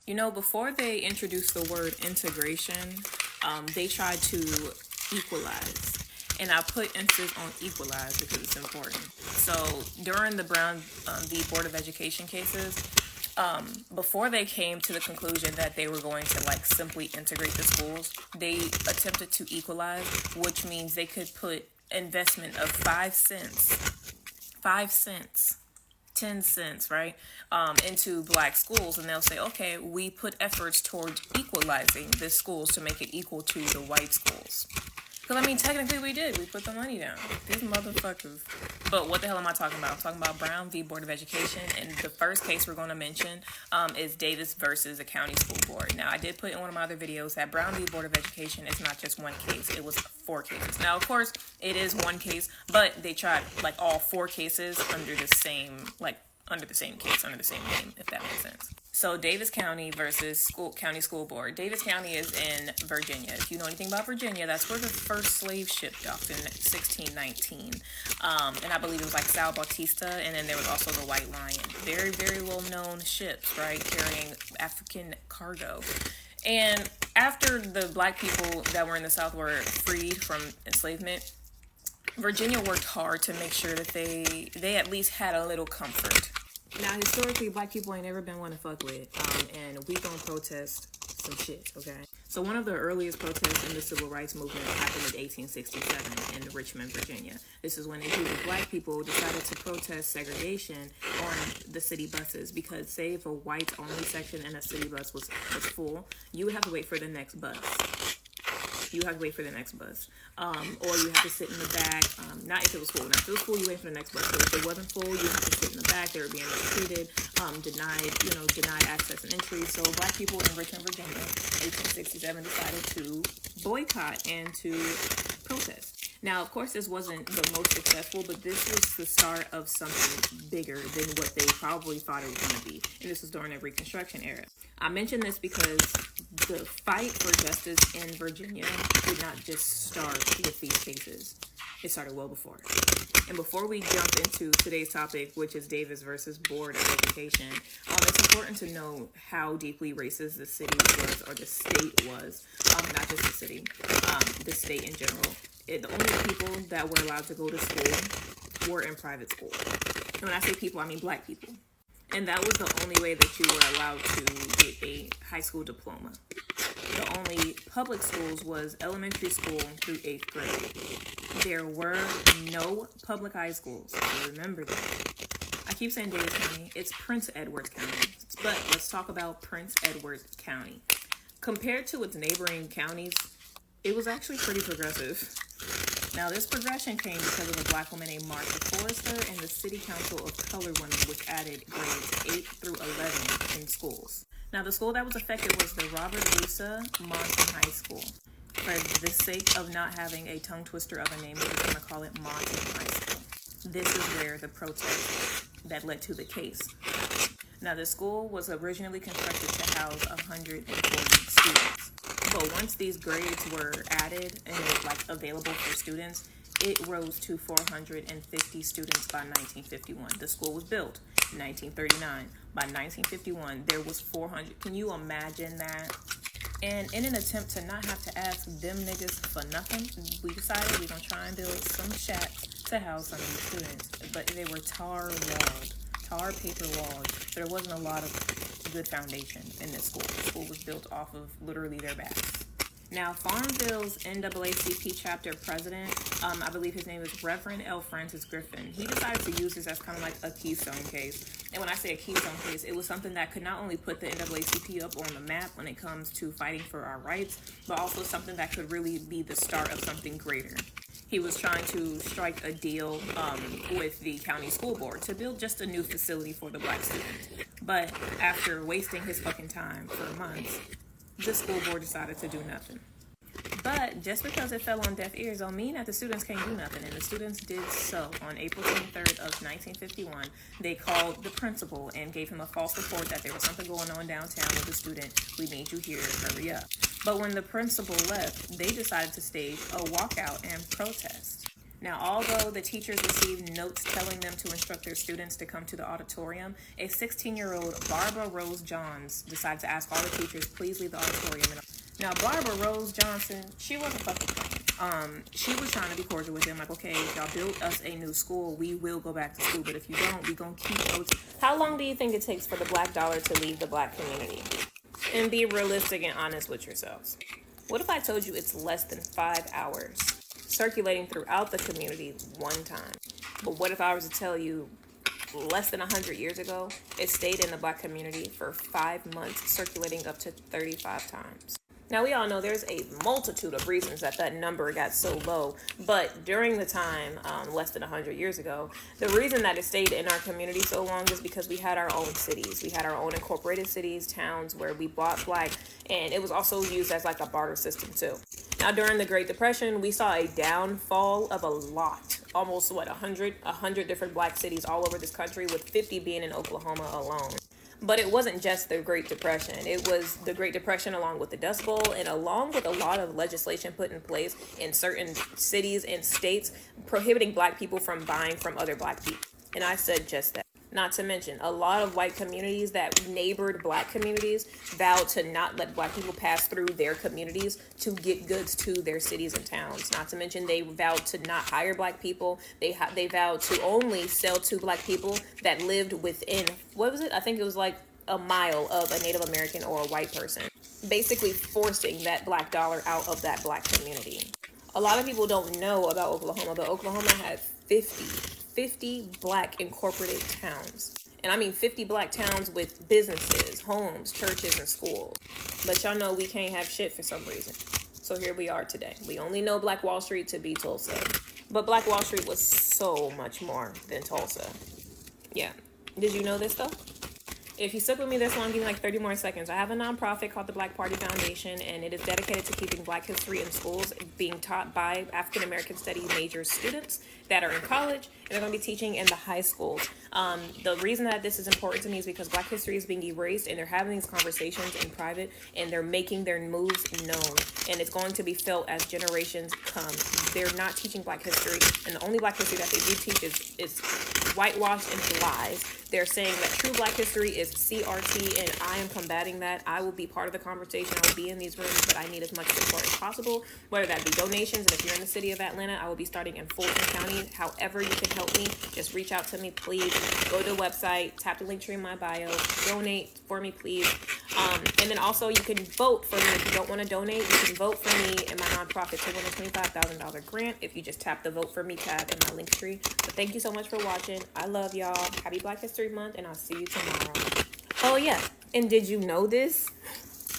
You know, before they introduced the word integration, they tried to equalize. And I put emphasis on equalize because it's important. So during the Brown v. Board of Education cases, before they came to the conclusion that they were going to like simply integrate the schools, they attempted to equalize, which means they could put investment of 5 cents 10 cents, right, into black schools, and they'll say, okay, we put efforts towards equalizing the schools to make it equal to the white schools. Because, I mean, technically we did. We put the money down. These motherfuckers. But what the hell am I talking about? I'm talking about Brown v. Board of Education. And the first case we're going to mention is Davis versus the county school board. Now, I did put in one of my other videos that Brown v. Board of Education is not just one case. It was 4 cases. Now, of course, it is one case, but they tried, like, all 4 cases under the same name, if that makes sense. So Davis County versus County School Board. Davis County is in Virginia. If you know anything about Virginia, that's where the first slave ship docked in 1619. And I believe it was like Sal Bautista, and then there was also the White Lion. Very, very well-known ships, right, carrying African cargo. And after the black people that were in the South were freed from enslavement, Virginia worked hard to make sure that they at least had a little comfort. Now, historically, black people ain't never been one to fuck with, and we gonna protest some shit, okay? So one of the earliest protests in the civil rights movement happened in 1867 in Richmond, Virginia. This is when a group of black people decided to protest segregation on the city buses, because say if a whites-only section in a city bus was full, you would have to wait for the next bus. Or you have to sit in the back. Not if it was full. Now, if it was full, you wait for the next bus. So if it wasn't full, you have to sit in the back. They were being mistreated, denied access and entry. So black people in Richmond, Virginia, 1867, decided to boycott and to protest. Now, of course, this wasn't the most successful, but this was the start of something bigger than what they probably thought it was going to be. And this was during the Reconstruction era. I mention this because the fight for justice in Virginia did not just start with these cases. It started well before. And before we jump into today's topic, which is Davis versus Board of Education, it's important to know how deeply racist the city was, or the state was, not just the city, the state in general. The only people that were allowed to go to school were in private school. And when I say people, I mean black people. And that was the only way that you were allowed to get a high school diploma. The only public schools was elementary school through 8th grade. There were no public high schools. So remember that. I keep saying Davis County. It's Prince Edward County. But let's talk about Prince Edward County. Compared to its neighboring counties, it was actually pretty progressive. Now, this progression came because of a black woman named Martha Forrester and the City Council of Colored Women, which added grades 8 through 11 in schools. Now, the school that was affected was the Robert Lusa Monson High School. For the sake of not having a tongue twister of a name, we're going to call it Monson High School. This is where the protest that led to the case. Now, the school was originally constructed to house 140 students. But once these grades were added and it was available for students, it rose to 450 students by 1951. The school was built in 1939. By 1951, there was 400. Can you imagine that? And in an attempt to not have to ask them niggas for nothing, we decided we're going to try and build some shacks to house some of the students. But they were tar paper walled. There wasn't a lot of good foundation in this school. The school was built off of literally their backs. Now, Farmville's NAACP chapter president, I believe his name is Reverend L. Francis Griffin. He decided to use this as kind of like a keystone case. And when I say a keystone case, it was something that could not only put the NAACP up on the map when it comes to fighting for our rights, but also something that could really be the start of something greater. He was trying to strike a deal with the county school board to build just a new facility for the black students. But after wasting his fucking time for months, the school board decided to do nothing. But just because it fell on deaf ears don't mean that the students can't do nothing. And the students did so. On April 23rd of 1951, they called the principal and gave him a false report that there was something going on downtown with the student. We need you here, hurry up. But when the principal left, they decided to stage a walkout and protest. Now, although the teachers received notes telling them to instruct their students to come to the auditorium, a 16-year-old Barbara Rose Johns decided to ask all the teachers, please leave the auditorium. Now, Barbara Rose Johnson, she wasn't fucking playing. She was trying to be cordial with them, like, okay, if y'all build us a new school, we will go back to school, but if you don't, we gonna keep those. How long do you think it takes for the black dollar to leave the black community? And be realistic and honest with yourselves. What if I told you it's less than 5 hours circulating throughout the community one time? But what if I was to tell you less than 100 years ago, it stayed in the black community for 5 months, circulating up to 35 times? Now, we all know there's a multitude of reasons that number got so low, but during the time, less than 100 years ago, the reason that it stayed in our community so long is because we had our own cities. We had our own incorporated cities, towns where we bought black, and it was also used as like a barter system too. Now, during the Great Depression, we saw a downfall of a lot, almost 100 different black cities all over this country, with 50 being in Oklahoma alone. But it wasn't just the Great Depression. It was the Great Depression along with the Dust Bowl and along with a lot of legislation put in place in certain cities and states prohibiting black people from buying from other black people. And I said just that. Not to mention, a lot of white communities that neighbored black communities vowed to not let black people pass through their communities to get goods to their cities and towns. Not to mention, they vowed to not hire black people. They vowed to only sell to black people that lived within, what was it? I think it was like a mile of a Native American or a white person. Basically forcing that black dollar out of that black community. A lot of people don't know about Oklahoma, but Oklahoma has 50 black incorporated towns. And I mean 50 black towns with businesses, homes, churches, and schools. But y'all know we can't have shit for some reason. So here we are today. We only know Black Wall Street to be Tulsa. But Black Wall Street was so much more than Tulsa. Yeah. Did you know this though? If you stuck with me this long, give me like 30 more seconds. I have a nonprofit called the Black Party Foundation, and it is dedicated to keeping black history in schools being taught by African American Studies major students that are in college, and they're going to be teaching in the high schools. The reason that this is important to me is because black history is being erased, and they're having these conversations in private, and they're making their moves known, and it's going to be felt as generations come. They're not teaching black history, and the only black history that they do teach is whitewashed and lies. They're saying that true black history is CRT, and I am combating that. I will be part of the conversation. I will be in these rooms, but I need as much support as possible, whether that be donations. And if you're in the city of Atlanta, I will be starting in Fulton County. However you can help me, just reach out to me, please. Go to the website, tap the link tree in my bio, donate for me, please. And then also you can vote for me. If you don't want to donate, you can vote for me and my nonprofit to win a $25,000 grant if you just tap the Vote For Me tab in my link tree. But thank you so much for watching. I love y'all. Happy Black History Month, and I'll see you tomorrow. Oh yeah, and did you know this?